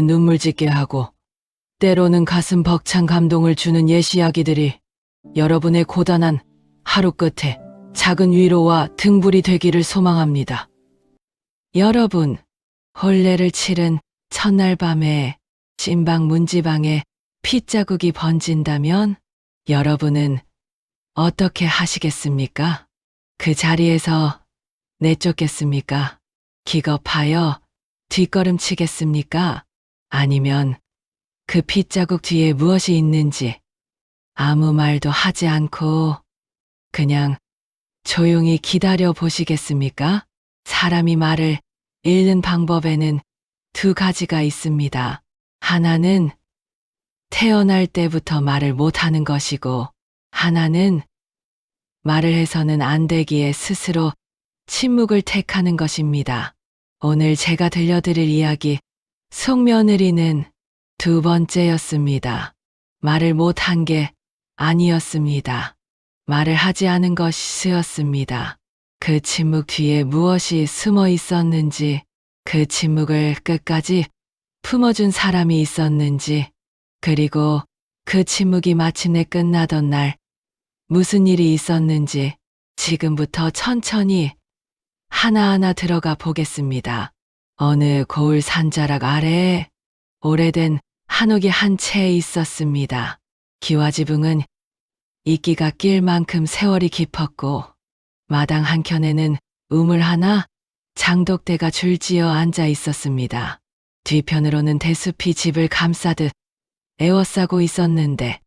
눈물 짓게 하고 때로는 가슴 벅찬 감동을 주는 예시 이야기들이 여러분의 고단한 하루 끝에 작은 위로와 등불이 되기를 소망합니다. 여러분, 혼례를 치른 첫날 밤에 찐방 문지방에 핏자국이 번진다면 여러분은 어떻게 하시겠습니까? 그 자리에서 내쫓겠습니까? 기겁하여 뒷걸음치겠습니까? 아니면 그 핏자국 뒤에 무엇이 있는지 아무 말도 하지 않고 그냥 조용히 기다려 보시겠습니까? 사람이 말을 잃는 방법에는 두 가지가 있습니다. 하나는 태어날 때부터 말을 못하는 것이고, 하나는 말을 해서는 안 되기에 스스로 침묵을 택하는 것입니다. 오늘 제가 들려드릴 이야기, 속며느리는 두 번째였습니다. 말을 못한 게 아니었습니다. 말을 하지 않은 것이었습니다. 그 침묵 뒤에 무엇이 숨어 있었는지, 그 침묵을 끝까지 품어준 사람이 있었는지, 그리고 그 침묵이 마침내 끝나던 날 무슨 일이 있었는지 지금부터 천천히 하나하나 들어가 보겠습니다. 어느 고을 산자락 아래에 오래된 한옥이 한 채 있었습니다. 기와지붕은 이끼가 낄 만큼 세월이 깊었고 마당 한켠에는 우물 하나 장독대가 줄지어 앉아 있었습니다. 뒤편으로는 대숲이 집을 감싸듯 에워싸고 있었는데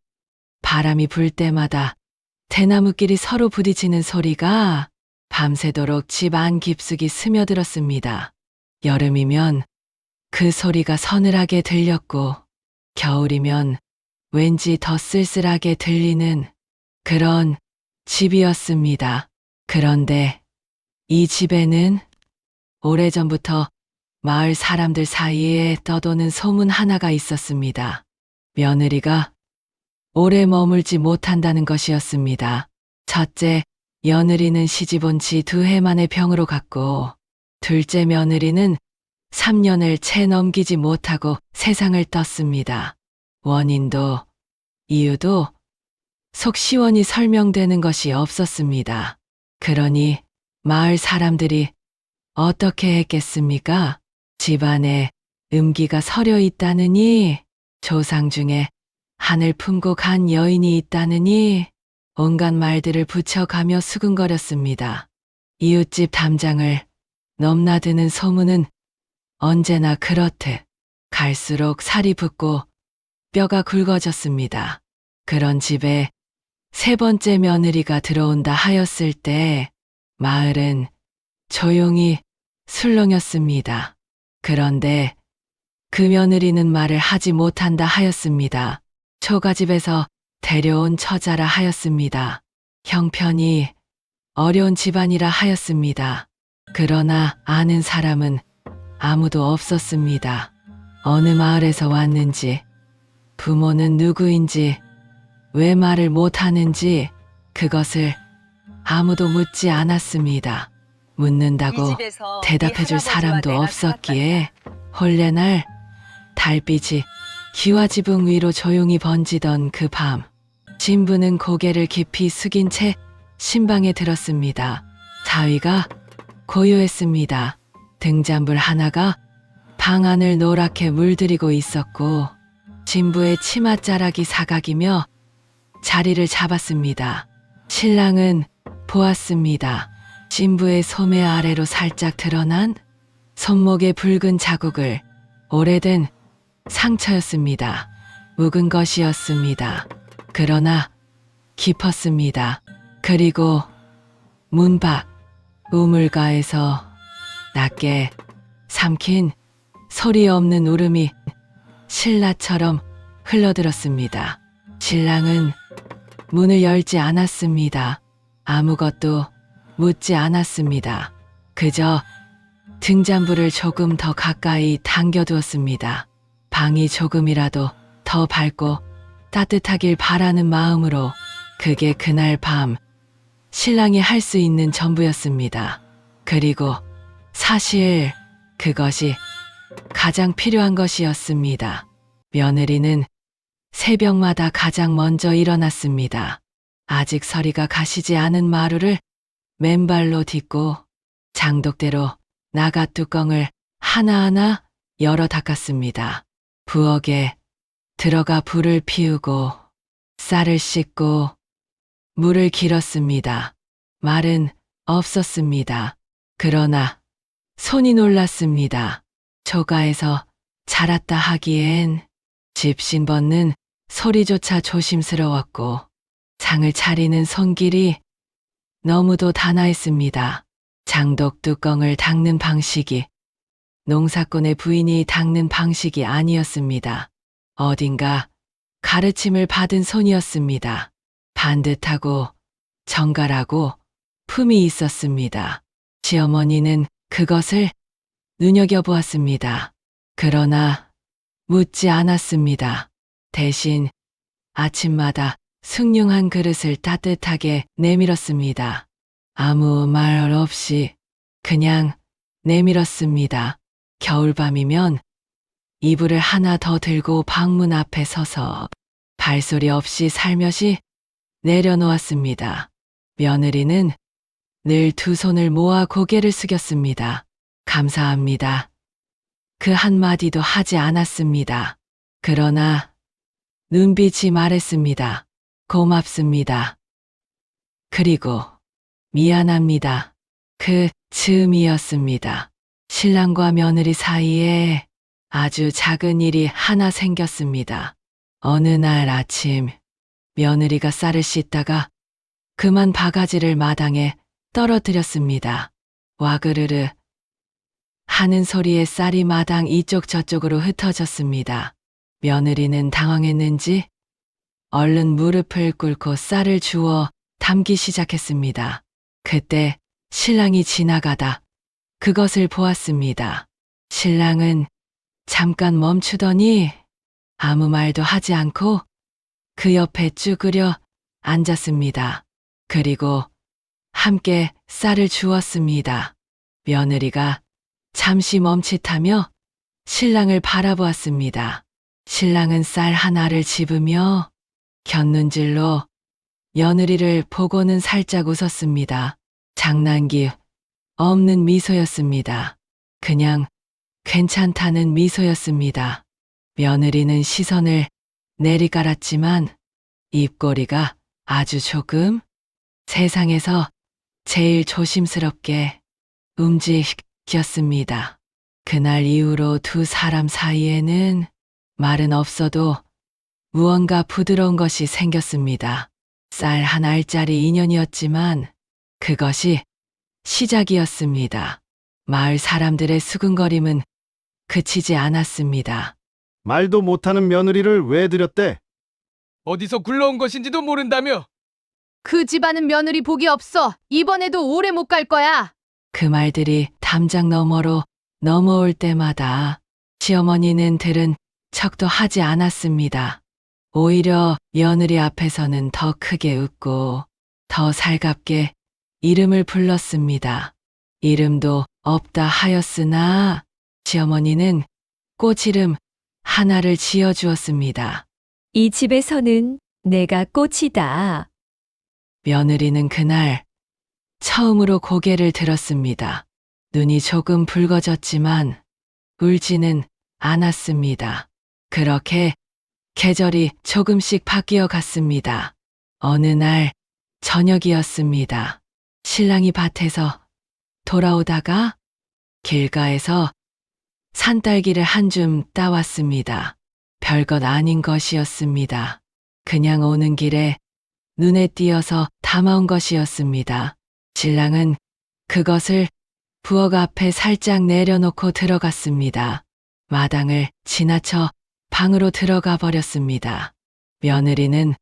바람이 불 때마다 대나무끼리 서로 부딪히는 소리가 밤새도록 집 안 깊숙이 스며들었습니다. 여름이면 그 소리가 서늘하게 들렸고 겨울이면 왠지 더 쓸쓸하게 들리는 그런 집이었습니다. 그런데 이 집에는 오래전부터 마을 사람들 사이에 떠도는 소문 하나가 있었습니다. 며느리가 오래 머물지 못한다는 것이었습니다. 첫째 며느리는 시집 온 지 2해 만에 병으로 갔고, 둘째 며느리는 3년을 채 넘기지 못하고 세상을 떴습니다. 원인도 이유도 속 시원히 설명되는 것이 없었습니다. 그러니 마을 사람들이 어떻게 했겠습니까? 집안에 음기가 서려 있다느니, 조상 중에 하늘 품고 간 여인이 있다느니 온갖 말들을 붙여가며 수근거렸습니다. 이웃집 담장을 넘나드는 소문은 언제나 그렇듯 갈수록 살이 붙고 뼈가 굵어졌습니다. 그런 집에 세 번째 며느리가 들어온다 하였을 때 마을은 조용히 술렁였습니다. 그런데 그 며느리는 말을 하지 못한다 하였습니다. 초가집에서 데려온 처자라 하였습니다. 형편이 어려운 집안이라 하였습니다. 그러나 아는 사람은 아무도 없었습니다. 어느 마을에서 왔는지, 부모는 누구인지, 왜 말을 못하는지 그것을 아무도 묻지 않았습니다. 묻는다고 대답해줄 사람도 없었기에 혼례날 달빛이 기와지붕 위로 조용히 번지던 그 밤, 신부는 고개를 깊이 숙인 채 신방에 들었습니다. 자위가 고요했습니다. 등잔불 하나가 방 안을 노랗게 물들이고 있었고 신부의 치맛자락이 사각이며 자리를 잡았습니다. 신랑은 보았습니다. 신부의 소매 아래로 살짝 드러난 손목의 붉은 자국을. 오래된 상처였습니다. 묵은 것이었습니다. 그러나 깊었습니다. 그리고 문 밖 우물가에서 낮게 삼킨 소리 없는 울음이 신라처럼 흘러들었습니다. 신랑은 문을 열지 않았습니다. 아무것도 묻지 않았습니다. 그저 등잔불을 조금 더 가까이 당겨두었습니다. 방이 조금이라도 더 밝고 따뜻하길 바라는 마음으로. 그게 그날 밤 신랑이 할 수 있는 전부였습니다. 그리고 사실 그것이 가장 필요한 것이었습니다. 며느리는 새벽마다 가장 먼저 일어났습니다. 아직 서리가 가시지 않은 마루를 맨발로 딛고 장독대로 나가 뚜껑을 하나하나 열어 닦았습니다. 부엌에 들어가 불을 피우고 쌀을 씻고 물을 길었습니다. 말은 없었습니다. 그러나 손이 놀랐습니다. 초가에서 자랐다 하기엔 집신 벗는 소리조차 조심스러웠고 장을 차리는 손길이 너무도 단아했습니다. 장독 뚜껑을 닦는 방식이 농사꾼의 부인이 닦는 방식이 아니었습니다. 어딘가 가르침을 받은 손이었습니다. 반듯하고 정갈하고 품이 있었습니다. 시어머니는 그것을 눈여겨보았습니다. 그러나 묻지 않았습니다. 대신 아침마다 숭늉한 그릇을 따뜻하게 내밀었습니다. 아무 말 없이 그냥 내밀었습니다. 겨울밤이면 이불을 하나 더 들고 방문 앞에 서서 발소리 없이 살며시 내려놓았습니다. 며느리는 늘 두 손을 모아 고개를 숙였습니다. 감사합니다. 그 한마디도 하지 않았습니다. 그러나 눈빛이 말했습니다. 고맙습니다. 그리고 미안합니다. 그 즈음이었습니다. 신랑과 며느리 사이에 아주 작은 일이 하나 생겼습니다. 어느 날 아침 며느리가 쌀을 씻다가 그만 바가지를 마당에 떨어뜨렸습니다. 와그르르 하는 소리에 쌀이 마당 이쪽 저쪽으로 흩어졌습니다. 며느리는 당황했는지 얼른 무릎을 꿇고 쌀을 주워 담기 시작했습니다. 그때 신랑이 지나가다 그것을 보았습니다. 신랑은 잠깐 멈추더니 아무 말도 하지 않고 그 옆에 쭈그려 앉았습니다. 그리고 함께 쌀을 주었습니다. 며느리가 잠시 멈칫하며 신랑을 바라보았습니다. 신랑은 쌀 하나를 집으며 곁눈질로 며느리를 보고는 살짝 웃었습니다. 장난기 없는 미소였습니다. 그냥 괜찮다는 미소였습니다. 며느리는 시선을 내리깔았지만 입꼬리가 아주 조금 세상에서 제일 조심스럽게 움직였습니다. 그날 이후로 두 사람 사이에는 말은 없어도 무언가 부드러운 것이 생겼습니다. 쌀 한 알짜리 인연이었지만 그것이 시작이었습니다. 마을 사람들의 수근거림은 그치지 않았습니다. 말도 못하는 며느리를 왜 들였대? 어디서 굴러온 것인지도 모른다며. 그 집안은 며느리 복이 없어. 이번에도 오래 못 갈 거야. 그 말들이 담장 너머로 넘어올 때마다 시어머니는 들은 척도 하지 않았습니다. 오히려 며느리 앞에서는 더 크게 웃고 더 살갑게 이름을 불렀습니다. 이름도 없다 하였으나 시어머니는 꽃이름 하나를 지어주었습니다. 이 집에서는 내가 꽃이다. 며느리는 그날 처음으로 고개를 들었습니다. 눈이 조금 붉어졌지만 울지는 않았습니다. 그렇게 계절이 조금씩 바뀌어 갔습니다. 어느 날 저녁이었습니다. 신랑이 밭에서 돌아오다가 길가에서 산딸기를 한 줌 따왔습니다. 별것 아닌 것이었습니다. 그냥 오는 길에 눈에 띄어서 담아온 것이었습니다. 신랑은 그것을 부엌 앞에 살짝 내려놓고 들어갔습니다. 마당을 지나쳐 방으로 들어가 버렸습니다. 며느리는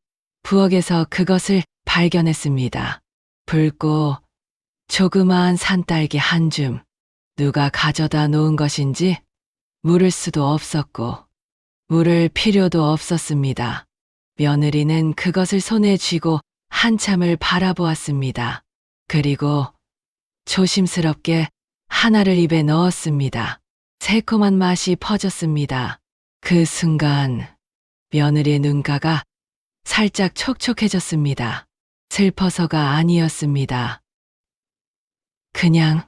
부엌에서 그것을 발견했습니다. 붉고 조그마한 산딸기 한 줌. 누가 가져다 놓은 것인지 물을 수도 없었고 물을 필요도 없었습니다. 며느리는 그것을 손에 쥐고 한참을 바라보았습니다. 그리고 조심스럽게 하나를 입에 넣었습니다. 새콤한 맛이 퍼졌습니다. 그 순간 며느리의 눈가가 살짝 촉촉해졌습니다. 슬퍼서가 아니었습니다. 그냥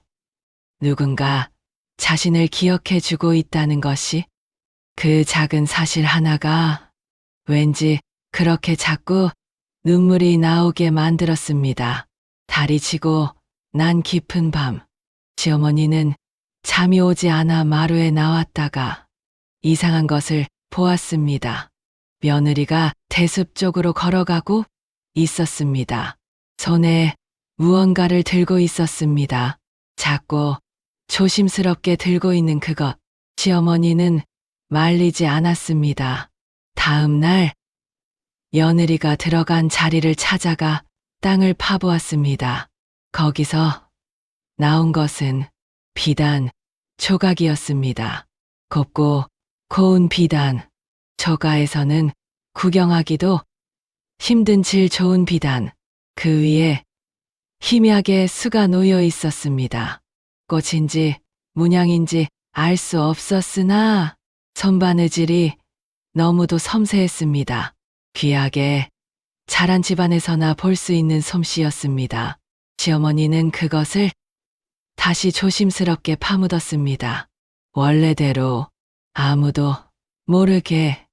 누군가 자신을 기억해 주고 있다는 것이, 그 작은 사실 하나가 왠지 그렇게 자꾸 눈물이 나오게 만들었습니다. 달이 지고 난 깊은 밤, 시어머니는 잠이 오지 않아 마루에 나왔다가 이상한 것을 보았습니다. 며느리가 대숲 쪽으로 걸어가고 있었습니다. 손에 무언가를 들고 있었습니다. 작고 조심스럽게 들고 있는 그것, 시어머니는 말리지 않았습니다. 다음 날 며느리가 들어간 자리를 찾아가 땅을 파보았습니다. 거기서 나온 것은 비단 조각이었습니다. 곱고 고운 비단, 저가에서는 구경하기도 힘든 질 좋은 비단, 그 위에 희미하게 수가 놓여 있었습니다. 꽃인지 문양인지 알 수 없었으나 손바느질이 너무도 섬세했습니다. 귀하게 자란 집안에서나 볼 수 있는 솜씨였습니다. 시어머니는 그것을 다시 조심스럽게 파묻었습니다. 원래대로 아무도 모르게.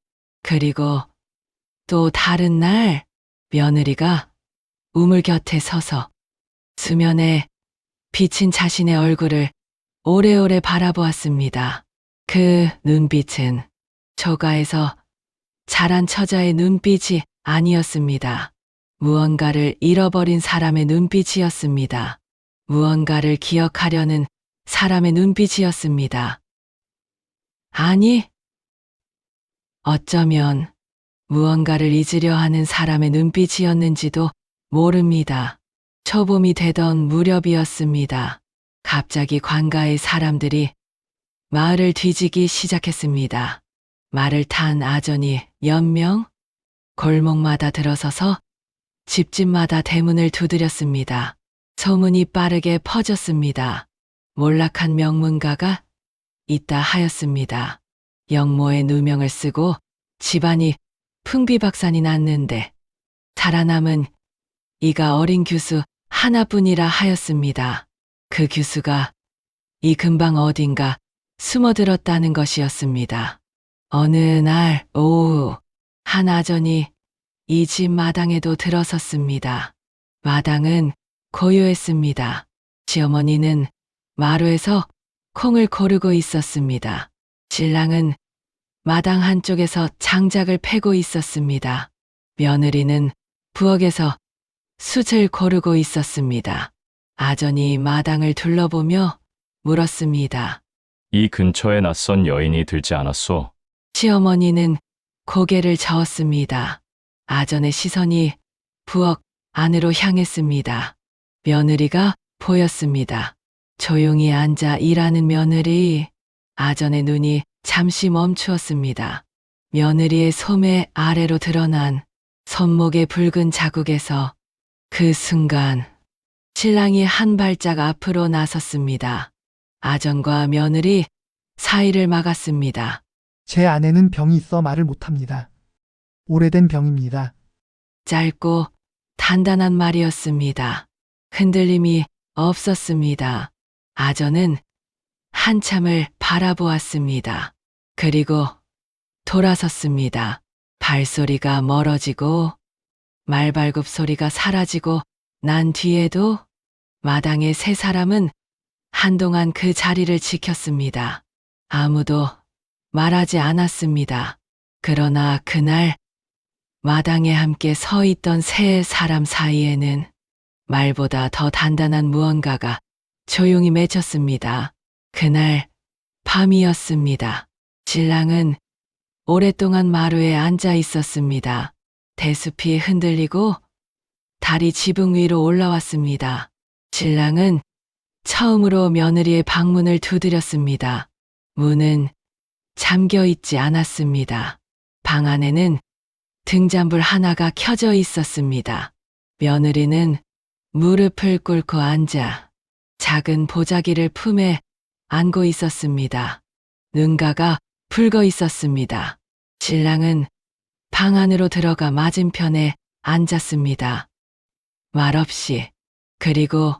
그리고 또 다른 날 며느리가 우물 곁에 서서 수면에 비친 자신의 얼굴을 오래오래 바라보았습니다. 그 눈빛은 초가에서 자란 처자의 눈빛이 아니었습니다. 무언가를 잃어버린 사람의 눈빛이었습니다. 무언가를 기억하려는 사람의 눈빛이었습니다. 아니, 어쩌면 무언가를 잊으려 하는 사람의 눈빛이었는지도 모릅니다. 초봄이 되던 무렵이었습니다. 갑자기 관가의 사람들이 마을을 뒤지기 시작했습니다. 말을 탄 아전이 몇 명, 골목마다 들어서서 집집마다 대문을 두드렸습니다. 소문이 빠르게 퍼졌습니다. 몰락한 명문가가 있다 하였습니다. 영모의 누명을 쓰고 집안이 풍비박산이 났는데 살아남은 이가 어린 규수 하나뿐이라 하였습니다. 그 규수가 이 근방 어딘가 숨어들었다는 것이었습니다. 어느 날 오후 한 아전이 이 집 마당에도 들어섰습니다. 마당은 고요했습니다. 시어머니는 마루에서 콩을 고르고 있었습니다. 신랑은 마당 한쪽에서 장작을 패고 있었습니다. 며느리는 부엌에서 숯을 고르고 있었습니다. 아전이 마당을 둘러보며 물었습니다. 이 근처에 낯선 여인이 들지 않았소? 시어머니는 고개를 저었습니다. 아전의 시선이 부엌 안으로 향했습니다. 며느리가 보였습니다. 조용히 앉아 일하는 며느리. 아전의 눈이 잠시 멈추었습니다. 며느리의 소매 아래로 드러난 손목의 붉은 자국에서 그 순간 신랑이 한 발짝 앞으로 나섰습니다. 아전과 며느리 사이를 막았습니다. 제 아내는 병이 있어 말을 못합니다. 오래된 병입니다. 짧고 단단한 말이었습니다. 흔들림이 없었습니다. 아전은 한참을 바라보았습니다. 그리고 돌아섰습니다. 발소리가 멀어지고 말발굽 소리가 사라지고 난 뒤에도 마당의 세 사람은 한동안 그 자리를 지켰습니다. 아무도 말하지 않았습니다. 그러나 그날 마당에 함께 서 있던 세 사람 사이에는 말보다 더 단단한 무언가가 조용히 맺혔습니다. 그날 밤이었습니다. 신랑은 오랫동안 마루에 앉아 있었습니다. 대숲이 흔들리고 달이 지붕 위로 올라왔습니다. 신랑은 처음으로 며느리의 방문을 두드렸습니다. 문은 잠겨 있지 않았습니다. 방 안에는 등잔불 하나가 켜져 있었습니다. 며느리는 무릎을 꿇고 앉아 작은 보자기를 품에 안고 있었습니다. 눈가가 붉어 있었습니다. 신랑은 방 안으로 들어가 맞은편에 앉았습니다. 말없이. 그리고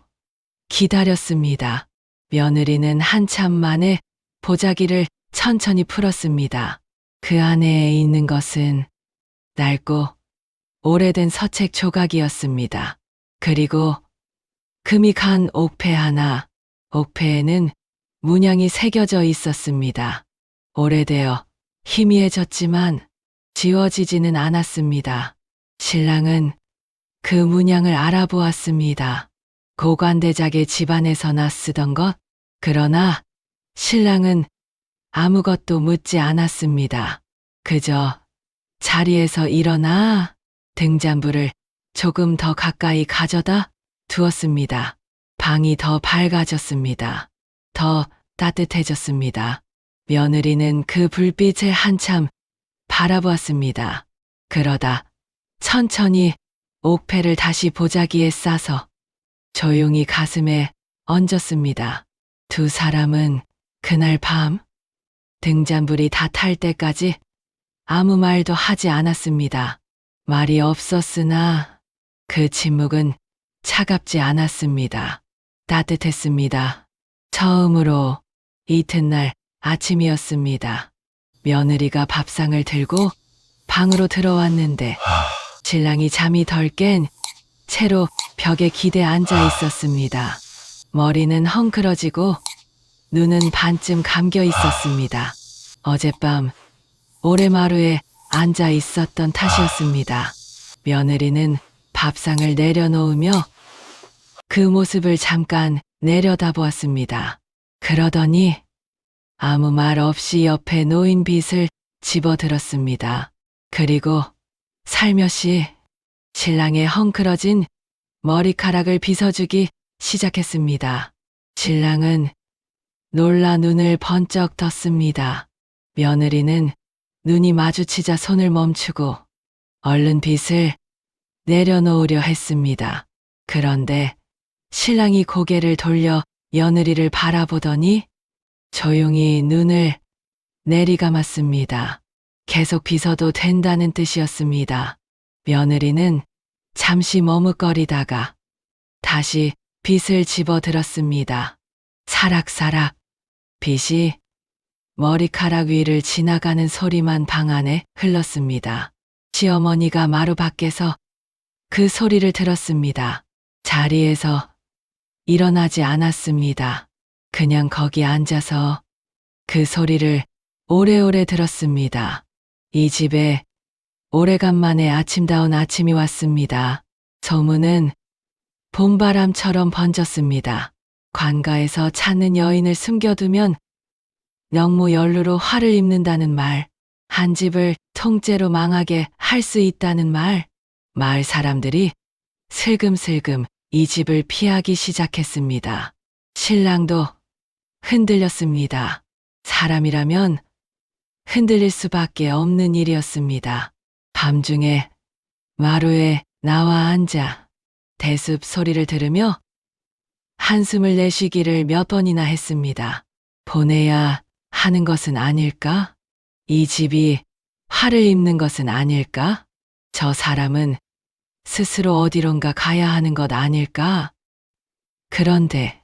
기다렸습니다. 며느리는 한참 만에 보자기를 천천히 풀었습니다. 그 안에 있는 것은 낡고 오래된 서책 조각이었습니다. 그리고 금이 간 옥패 하나, 옥패에는 문양이 새겨져 있었습니다. 오래되어 희미해졌지만 지워지지는 않았습니다. 신랑은 그 문양을 알아보았습니다. 고관대작의 집안에서나 쓰던 것. 그러나 신랑은 아무것도 묻지 않았습니다. 그저 자리에서 일어나 등잔불을 조금 더 가까이 가져다 두었습니다. 방이 더 밝아졌습니다. 더 따뜻해졌습니다. 며느리는 그 불빛을 한참 바라보았습니다. 그러다 천천히 옥패를 다시 보자기에 싸서 조용히 가슴에 얹었습니다. 두 사람은 그날 밤 등잔불이 다 탈 때까지 아무 말도 하지 않았습니다. 말이 없었으나 그 침묵은 차갑지 않았습니다. 따뜻했습니다. 처음으로 이튿날 아침이었습니다. 며느리가 밥상을 들고 방으로 들어왔는데 신랑이 잠이 덜 깬 채로 벽에 기대 앉아 있었습니다. 머리는 헝클어지고 눈은 반쯤 감겨 있었습니다. 어젯밤 오래마루에 앉아 있었던 탓이었습니다. 며느리는 밥상을 내려놓으며 그 모습을 잠깐 내려다보았습니다. 그러더니 아무 말 없이 옆에 놓인 빗을 집어들었습니다. 그리고 살며시 신랑의 헝클어진 머리카락을 빗어주기 시작했습니다. 신랑은 놀라 눈을 번쩍 떴습니다. 며느리는 눈이 마주치자 손을 멈추고 얼른 빗을 내려놓으려 했습니다. 그런데 신랑이 고개를 돌려 며느리를 바라보더니 조용히 눈을 내리감았습니다. 계속 빗어도 된다는 뜻이었습니다. 며느리는 잠시 머뭇거리다가 다시 빗을 집어들었습니다. 사락사락 빗이 머리카락 위를 지나가는 소리만 방 안에 흘렀습니다. 시어머니가 마루 밖에서 그 소리를 들었습니다. 자리에서 일어나지 않았습니다. 그냥 거기 앉아서 그 소리를 오래오래 들었습니다. 이 집에 오래간만에 아침다운 아침이 왔습니다. 소문은 봄바람처럼 번졌습니다. 관가에서 찾는 여인을 숨겨두면 영무연루로 화를 입는다는 말, 한 집을 통째로 망하게 할 수 있다는 말, 마을 사람들이 슬금슬금 이 집을 피하기 시작했습니다. 신랑도 흔들렸습니다. 사람이라면 흔들릴 수밖에 없는 일이었습니다. 밤중에 마루에 나와 앉아 대숲 소리를 들으며 한숨을 내쉬기를 몇 번이나 했습니다. 보내야 하는 것은 아닐까? 이 집이 화를 입는 것은 아닐까? 저 사람은 스스로 어디론가 가야 하는 것 아닐까? 그런데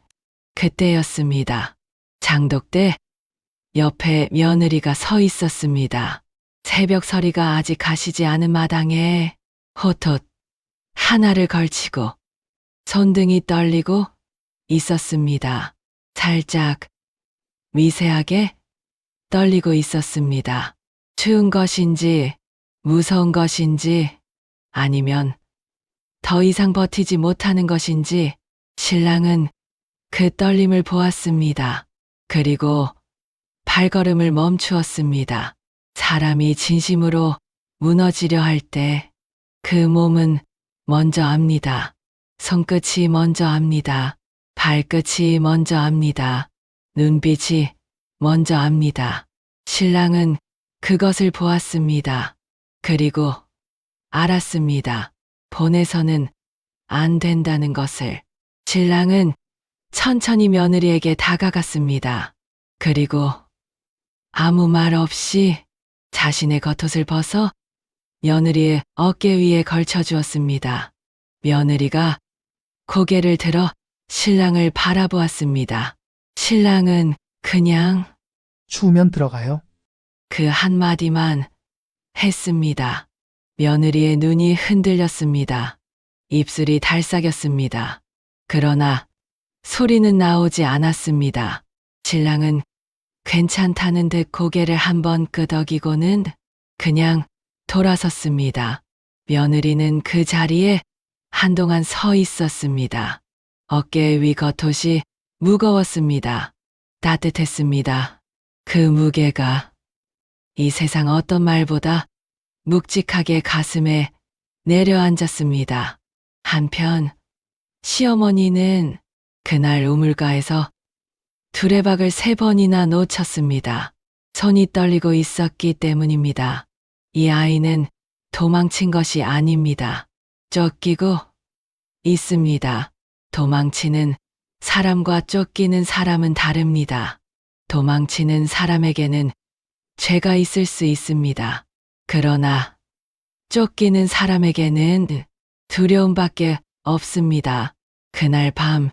그때였습니다. 장독대 옆에 며느리가 서 있었습니다. 새벽 서리가 아직 가시지 않은 마당에 호톳 하나를 걸치고 손등이 떨리고 있었습니다. 살짝 미세하게 떨리고 있었습니다. 추운 것인지 무서운 것인지 아니면 더 이상 버티지 못하는 것인지 신랑은 그 떨림을 보았습니다. 그리고 발걸음을 멈추었습니다. 사람이 진심으로 무너지려 할 때 그 몸은 먼저 압니다. 손끝이 먼저 압니다. 발끝이 먼저 압니다. 눈빛이 먼저 압니다. 신랑은 그것을 보았습니다. 그리고 알았습니다. 보내서는 안 된다는 것을. 신랑은 천천히 며느리에게 다가갔습니다. 그리고 아무 말 없이 자신의 겉옷을 벗어 며느리의 어깨 위에 걸쳐주었습니다. 며느리가 고개를 들어 신랑을 바라보았습니다. 신랑은 그냥 추우면 들어가요. 그 한마디만 했습니다. 며느리의 눈이 흔들렸습니다. 입술이 달싹였습니다. 그러나 소리는 나오지 않았습니다. 신랑은 괜찮다는 듯 고개를 한번 끄덕이고는 그냥 돌아섰습니다. 며느리는 그 자리에 한동안 서 있었습니다. 어깨 위 겉옷이 무거웠습니다. 따뜻했습니다. 그 무게가 이 세상 어떤 말보다 묵직하게 가슴에 내려앉았습니다. 한편 시어머니는 그날 우물가에서 두레박을 3번이나 놓쳤습니다. 손이 떨리고 있었기 때문입니다. 이 아이는 도망친 것이 아닙니다. 쫓기고 있습니다. 도망치는 사람과 쫓기는 사람은 다릅니다. 도망치는 사람에게는 죄가 있을 수 있습니다. 그러나 쫓기는 사람에게는 두려움밖에 없습니다. 그날 밤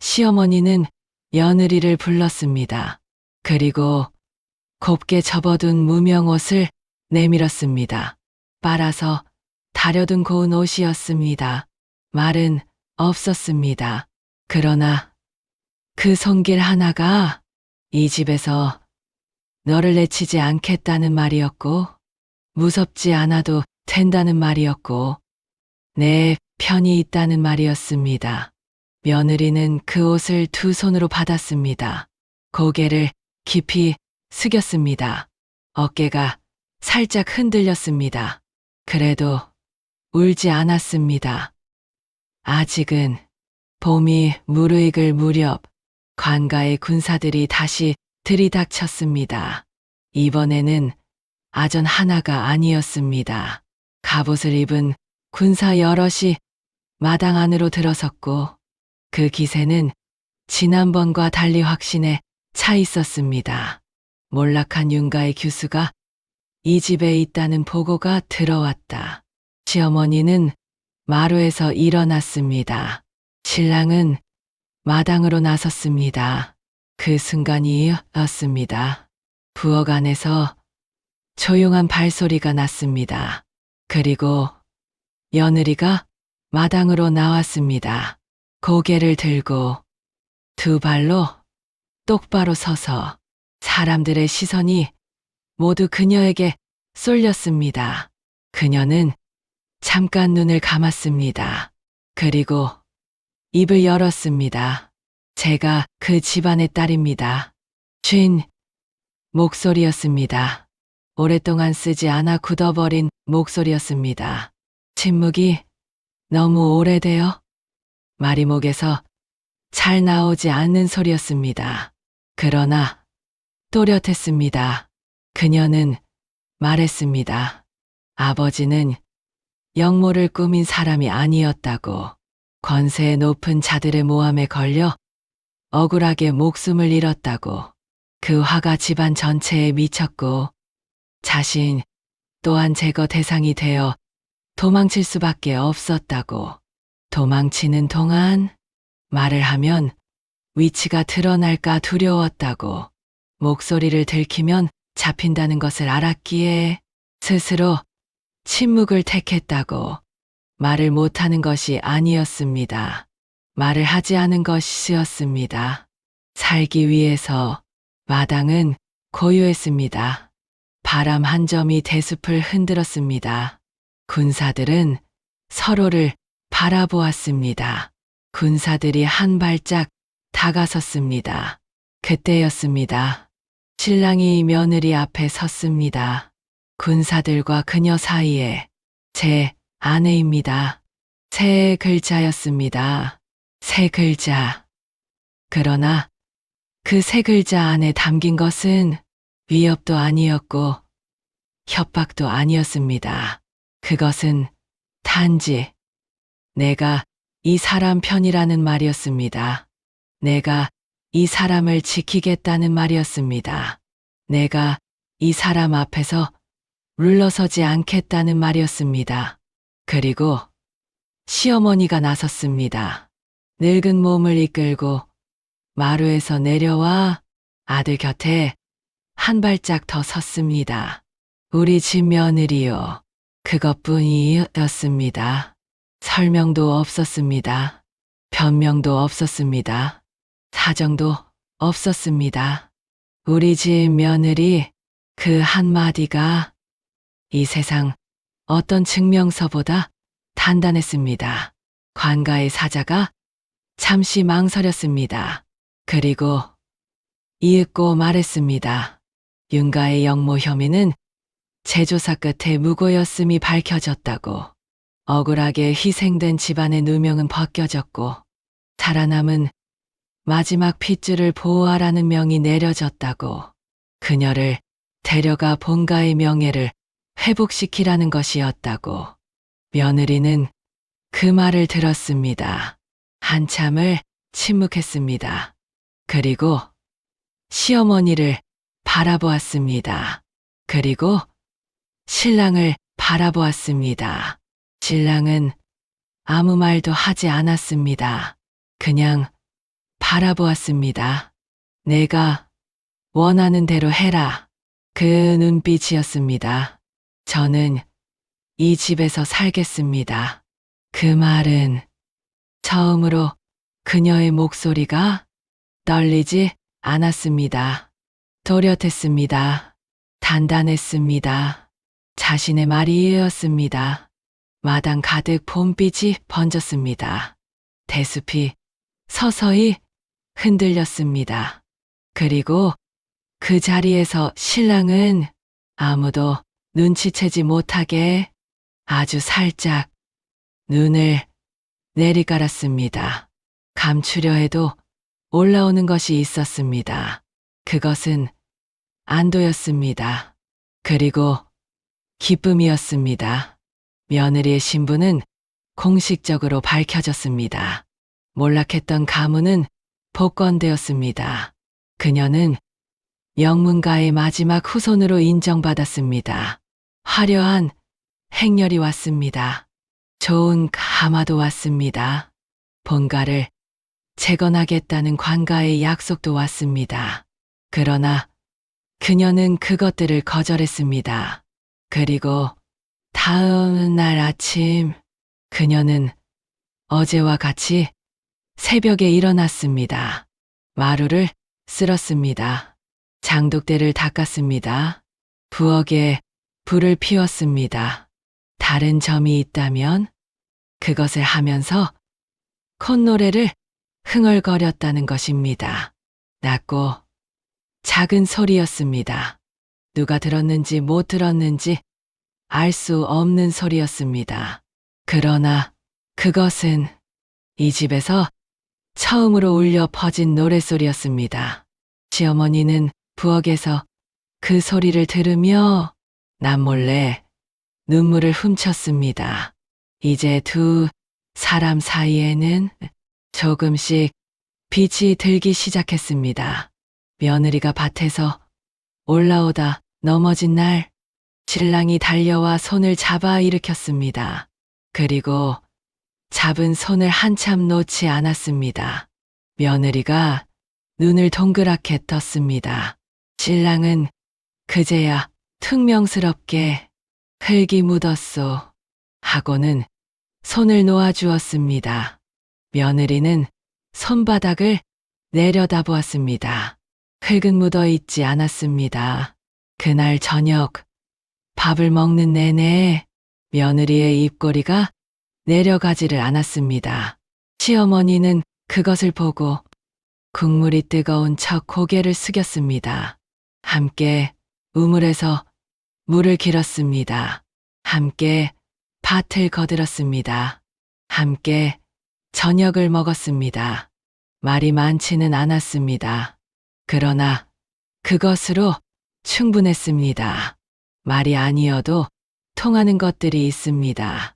시어머니는 며느리를 불렀습니다. 그리고 곱게 접어둔 무명옷을 내밀었습니다. 빨아서 다려둔 고운 옷이었습니다. 말은 없었습니다. 그러나 그 손길 하나가 이 집에서 너를 내치지 않겠다는 말이었고, 무섭지 않아도 된다는 말이었고, 내 편이 있다는 말이었습니다. 며느리는 그 옷을 2 손으로 받았습니다. 고개를 깊이 숙였습니다. 어깨가 살짝 흔들렸습니다. 그래도 울지 않았습니다. 아직은 봄이 무르익을 무렵 관가의 군사들이 다시 들이닥쳤습니다. 이번에는 아전 하나가 아니었습니다. 갑옷을 입은 군사 여럿이 마당 안으로 들어섰고 그 기세는 지난번과 달리 확신에 차 있었습니다. 몰락한 윤가의 규수가 이 집에 있다는 보고가 들어왔다. 시어머니는 마루에서 일어났습니다. 신랑은 마당으로 나섰습니다. 그 순간이었습니다. 부엌 안에서 조용한 발소리가 났습니다. 그리고 며느리가 마당으로 나왔습니다. 고개를 들고 2 발로 똑바로 서서 사람들의 시선이 모두 그녀에게 쏠렸습니다. 그녀는 잠깐 눈을 감았습니다. 그리고 입을 열었습니다. 제가 그 집안의 딸입니다. 쉰 목소리였습니다. 오랫동안 쓰지 않아 굳어버린 목소리였습니다. 침묵이 너무 오래되어 말이 목에서 잘 나오지 않는 소리였습니다. 그러나 또렷했습니다. 그녀는 말했습니다. 아버지는 영모를 꾸민 사람이 아니었다고. 권세 높은 자들의 모함에 걸려 억울하게 목숨을 잃었다고. 그 화가 집안 전체에 미쳤고 자신 또한 제거 대상이 되어 도망칠 수밖에 없었다고. 도망치는 동안 말을 하면 위치가 드러날까 두려웠다고. 목소리를 들키면 잡힌다는 것을 알았기에 스스로 침묵을 택했다고. 말을 못하는 것이 아니었습니다. 말을 하지 않은 것이었습니다. 살기 위해서 마당은 고요했습니다. 바람 한 점이 대숲을 흔들었습니다. 군사들은 서로를 바라보았습니다. 군사들이 한 발짝 다가섰습니다. 그때였습니다. 신랑이 며느리 앞에 섰습니다. 군사들과 그녀 사이에 제 아내입니다. 3 글자였습니다. 3 글자. 그러나 그 3 글자 안에 담긴 것은 위협도 아니었고 협박도 아니었습니다. 그것은 단지 내가 이 사람 편이라는 말이었습니다. 내가 이 사람을 지키겠다는 말이었습니다. 내가 이 사람 앞에서 물러서지 않겠다는 말이었습니다. 그리고 시어머니가 나섰습니다. 늙은 몸을 이끌고 마루에서 내려와 아들 곁에 한 발짝 더 섰습니다. 우리 집 며느리요. 그것뿐이었습니다. 설명도 없었습니다. 변명도 없었습니다. 사정도 없었습니다. 우리 집 며느리 그 한마디가 이 세상 어떤 증명서보다 단단했습니다. 관가의 사자가 잠시 망설였습니다. 그리고 이윽고 말했습니다. 윤가의 영모 혐의는 재조사 끝에 무고였음이 밝혀졌다고. 억울하게 희생된 집안의 누명은 벗겨졌고 살아남은 마지막 핏줄을 보호하라는 명이 내려졌다고. 그녀를 데려가 본가의 명예를 회복시키라는 것이었다고. 며느리는 그 말을 들었습니다. 한참을 침묵했습니다. 그리고 시어머니를 바라보았습니다. 그리고 신랑을 바라보았습니다. 신랑은 아무 말도 하지 않았습니다. 그냥 바라보았습니다. 내가 원하는 대로 해라. 그 눈빛이었습니다. 저는 이 집에서 살겠습니다. 그 말은 처음으로 그녀의 목소리가 떨리지 않았습니다. 또렷했습니다. 단단했습니다. 자신의 말이었습니다. 마당 가득 봄빛이 번졌습니다. 대숲이 서서히 흔들렸습니다. 그리고 그 자리에서 신랑은 아무도 눈치채지 못하게 아주 살짝 눈을 내리깔았습니다. 감추려 해도 올라오는 것이 있었습니다. 그것은 안도였습니다. 그리고 기쁨이었습니다. 며느리의 신분은 공식적으로 밝혀졌습니다. 몰락했던 가문은 복권되었습니다. 그녀는 영문가의 마지막 후손으로 인정받았습니다. 화려한 행렬이 왔습니다. 좋은 가마도 왔습니다. 본가를 재건하겠다는 관가의 약속도 왔습니다. 그러나 그녀는 그것들을 거절했습니다. 그리고 다음 날 아침 그녀는 어제와 같이 새벽에 일어났습니다. 마루를 쓸었습니다. 장독대를 닦았습니다. 부엌에 불을 피웠습니다. 다른 점이 있다면 그것을 하면서 콧노래를 흥얼거렸다는 것입니다. 낮고 작은 소리였습니다. 누가 들었는지 못 들었는지 알 수 없는 소리였습니다. 그러나 그것은 이 집에서 처음으로 울려 퍼진 노랫소리였습니다. 시어머니는 부엌에서 그 소리를 들으며 남몰래 눈물을 훔쳤습니다. 이제 두 사람 사이에는 조금씩 빛이 들기 시작했습니다. 며느리가 밭에서 올라오다 넘어진 날 신랑이 달려와 손을 잡아 일으켰습니다. 그리고 잡은 손을 한참 놓지 않았습니다. 며느리가 눈을 동그랗게 떴습니다. 신랑은 그제야 퉁명스럽게 흙이 묻었소 하고는 손을 놓아주었습니다. 며느리는 손바닥을 내려다보았습니다. 흙은 묻어 있지 않았습니다. 그날 저녁 밥을 먹는 내내 며느리의 입꼬리가 내려가지를 않았습니다. 시어머니는 그것을 보고 국물이 뜨거운 척 고개를 숙였습니다. 함께 우물에서 물을 길었습니다. 함께 밭을 거들었습니다. 함께 저녁을 먹었습니다. 말이 많지는 않았습니다. 그러나 그것으로 충분했습니다. 말이 아니어도 통하는 것들이 있습니다.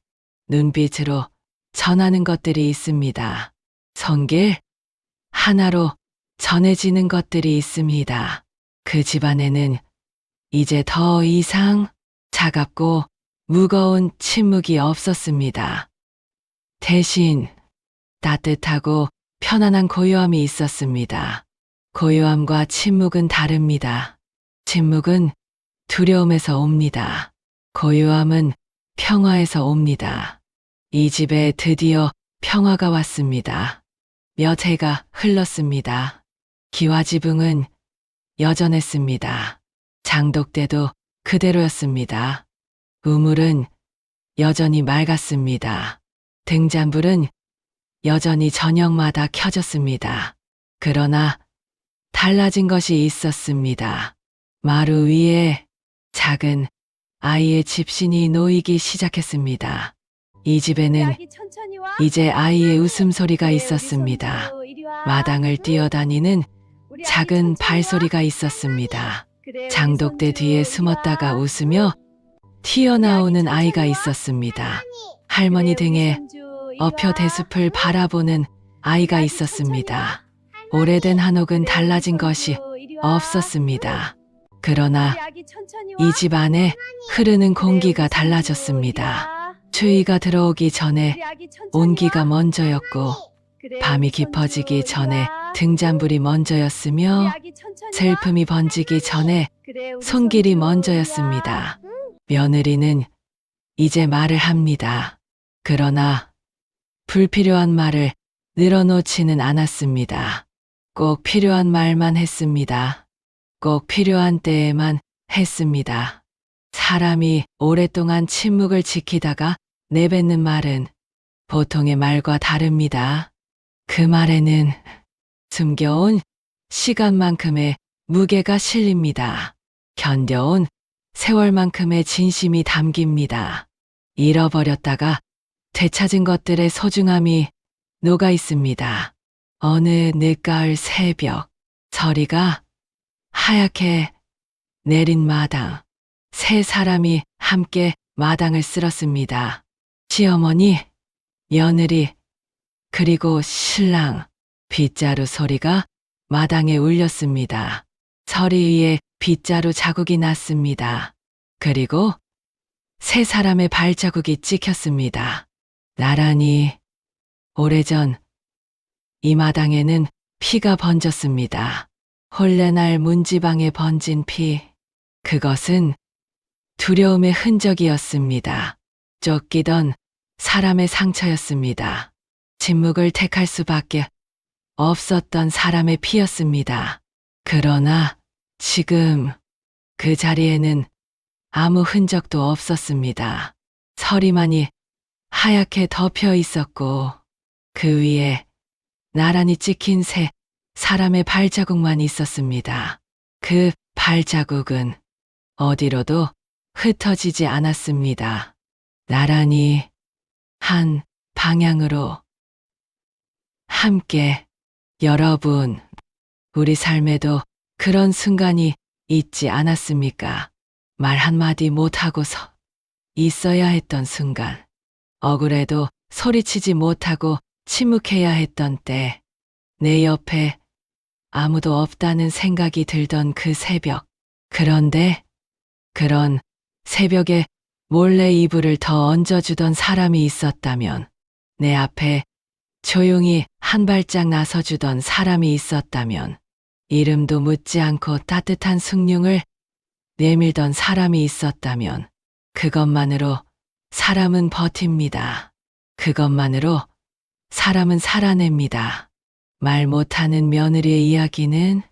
눈빛으로 전하는 것들이 있습니다. 손길 하나로 전해지는 것들이 있습니다. 그 집안에는 이제 더 이상 차갑고 무거운 침묵이 없었습니다. 대신 따뜻하고 편안한 고요함이 있었습니다. 고요함과 침묵은 다릅니다. 침묵은 두려움에서 옵니다. 고요함은 평화에서 옵니다. 이 집에 드디어 평화가 왔습니다. 몇 해가 흘렀습니다. 기와지붕은 여전했습니다. 장독대도 그대로였습니다. 우물은 여전히 맑았습니다. 등잔불은 여전히 저녁마다 켜졌습니다. 그러나 달라진 것이 있었습니다. 마루 위에 작은 아이의 집신이 놓이기 시작했습니다. 이 집에는 이제 아이의 웃음소리가 있었습니다. 마당을 뛰어다니는 작은 발소리가 있었습니다. 장독대 뒤에 숨었다가 웃으며 튀어나오는 아이가 있었습니다. 할머니 등에 엎여 대숲을 바라보는 아이가 있었습니다. 오래된 한옥은 달라진 것이 없었습니다. 그러나 이 집 안에 흐르는 공기가 달라졌습니다. 추위가 들어오기 전에 온기가 먼저였고, 밤이 깊어지기 전에 등잔불이 먼저였으며, 슬픔이 번지기 전에 손길이 먼저였습니다. 며느리는 이제 말을 합니다. 그러나 불필요한 말을 늘어놓지는 않았습니다. 꼭 필요한 말만 했습니다. 꼭 필요한 때에만 했습니다. 사람이 오랫동안 침묵을 지키다가 내뱉는 말은 보통의 말과 다릅니다. 그 말에는 숨겨온 시간만큼의 무게가 실립니다. 견뎌온 세월만큼의 진심이 담깁니다. 잃어버렸다가 되찾은 것들의 소중함이 녹아 있습니다. 어느 늦가을 새벽, 서리가 하얗게 내린 마당, 세 사람이 함께 마당을 쓸었습니다. 시어머니, 며느리, 그리고 신랑. 빗자루 소리가 마당에 울렸습니다. 서리 위에 빗자루 자국이 났습니다. 그리고 세 사람의 발자국이 찍혔습니다. 나란히 오래전 이 마당에는 피가 번졌습니다. 홀레날 문지방에 번진 피. 그것은 두려움의 흔적이었습니다. 쫓기던 사람의 상처였습니다. 침묵을 택할 수밖에 없었던 사람의 피였습니다. 그러나 지금 그 자리에는 아무 흔적도 없었습니다. 서리만이 하얗게 덮여 있었고, 그 위에 나란히 찍힌 새 사람의 발자국만 있었습니다. 그 발자국은 어디로도 흩어지지 않았습니다. 나란히 한 방향으로 함께. 여러분, 우리 삶에도 그런 순간이 있지 않았습니까? 말 한마디 못하고서 있어야 했던 순간, 억울해도 소리치지 못하고 침묵해야 했던 때, 내 옆에 아무도 없다는 생각이 들던 그 새벽. 그런데 그런 새벽에 몰래 이불을 더 얹어주던 사람이 있었다면, 내 앞에 조용히 한 발짝 나서주던 사람이 있었다면, 이름도 묻지 않고 따뜻한 숭늉을 내밀던 사람이 있었다면, 그것만으로 사람은 버팁니다. 그것만으로 사람은 살아냅니다. 말 못하는 며느리의 이야기는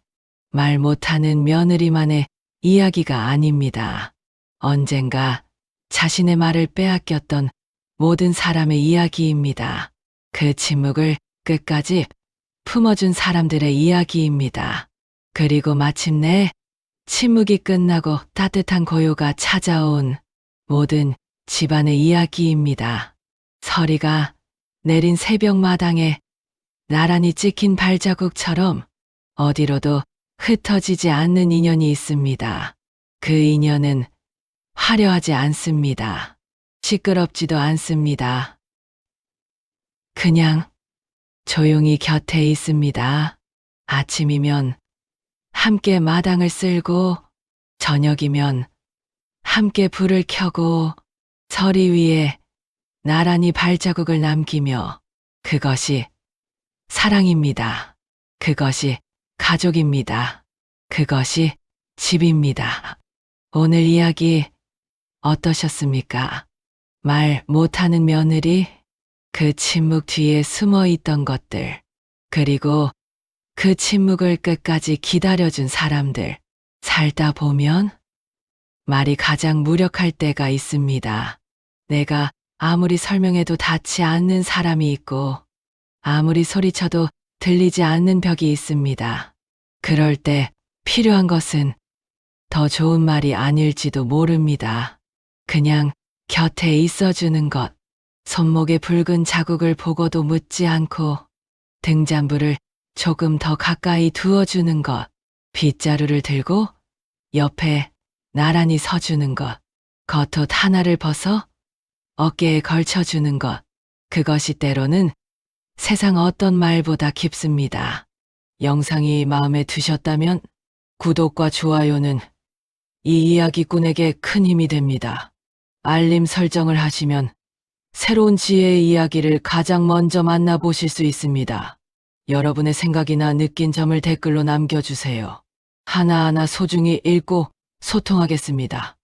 말 못하는 며느리만의 이야기가 아닙니다. 언젠가 자신의 말을 빼앗겼던 모든 사람의 이야기입니다. 그 침묵을 끝까지 품어준 사람들의 이야기입니다. 그리고 마침내 침묵이 끝나고 따뜻한 고요가 찾아온 모든 집안의 이야기입니다. 서리가 내린 새벽마당에 나란히 찍힌 발자국처럼 어디로도 흩어지지 않는 인연이 있습니다. 그 인연은 화려하지 않습니다. 시끄럽지도 않습니다. 그냥 조용히 곁에 있습니다. 아침이면 함께 마당을 쓸고 저녁이면 함께 불을 켜고 서리 위에 나란히 발자국을 남기며 그것이 사랑입니다. 그것이 가족입니다. 그것이 집입니다. 오늘 이야기 어떠셨습니까? 말 못하는 며느리, 그 침묵 뒤에 숨어 있던 것들, 그리고 그 침묵을 끝까지 기다려준 사람들, 살다 보면 말이 가장 무력할 때가 있습니다. 내가 아무리 설명해도 닿지 않는 사람이 있고, 아무리 소리쳐도 들리지 않는 벽이 있습니다. 그럴 때 필요한 것은 더 좋은 말이 아닐지도 모릅니다. 그냥 곁에 있어주는 것, 손목에 붉은 자국을 보고도 묻지 않고 등잔불을 조금 더 가까이 두어주는 것, 빗자루를 들고 옆에 나란히 서주는 것, 겉옷 하나를 벗어 어깨에 걸쳐주는 것, 그것이 때로는 세상 어떤 말보다 깊습니다. 영상이 마음에 드셨다면 구독과 좋아요는 이 이야기꾼에게 큰 힘이 됩니다. 알림 설정을 하시면 새로운 지혜의 이야기를 가장 먼저 만나보실 수 있습니다. 여러분의 생각이나 느낀 점을 댓글로 남겨주세요. 하나하나 소중히 읽고 소통하겠습니다.